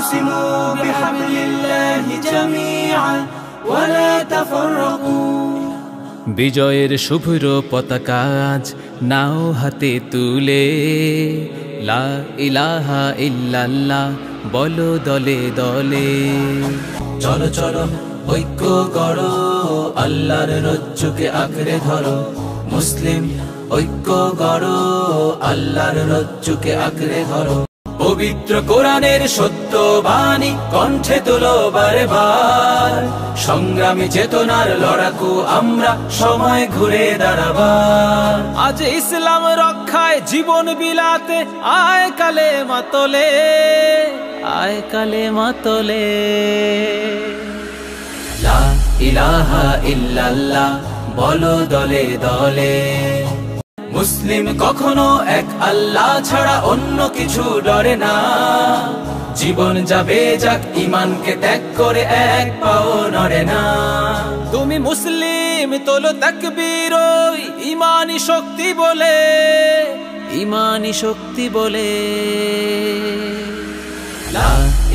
واعتصموا بحبل الله جميعا ولا تفرقوا বিজয়ের শুভ্র পতাকা আজ নাও হাতে তুলে লা ইলাহা ইল্লাল্লাহ বলো দলে দলে। চলো চলো ঐক্য করো, আল্লাহর রজ্জুকে আঁকড়ে ধরো। মুসলিম ঐক্য করো, আল্লাহর রজ্জুকে আঁকড়ে ধরো। পবিত্র কোরআনের সত্য বাণী কণ্ঠে তোলো বারে বার। সংগ্রামী চেতনার লড়াকু আমরা, সময় ঘুরে দাঁড়াবার। আজ ইসলাম রক্ষায় জীবন বিলাতে আয় কালেমা তোলে, আয় কালেমা তোলে। লা ইলাহা ইল্লাল্লাহ বলো দলে দলে। মুসলিম কখনো এক আল্লাহ ছাড়া অন্য কিছু ডরে না। জীবন যাবে যাক, ঈমানকে ত্যাগ করে এক পাও নড়ে না। তুমি মুসলিম তোলো তাকবীর ওই ঈমানি শক্তি বলে, ঈমানি শক্তি বলে। লা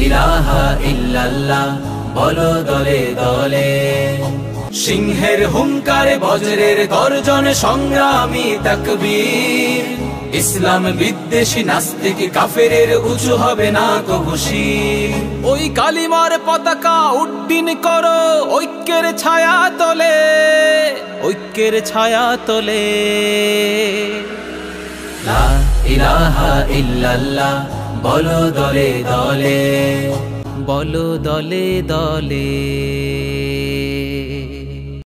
ইলাহা ইল্লাল্লাহ বলো দলে দলে। সিংহের হুঙ্কারে বজ্রের গর্জন সংগ্রামী তাকবীর। ইসলাম বিদ্বেষী নাস্তিক কাফেরের উঁচু হবে না কবু শির। ওই কালিমার পতাকা উড্ডীন করো ঐক্যের ছায়া তলে, ঐক্যের ছায়া তলে। লা ইলাহা ইল্লাল্লাহ বলো দলে দলে, বলো দলে দলে।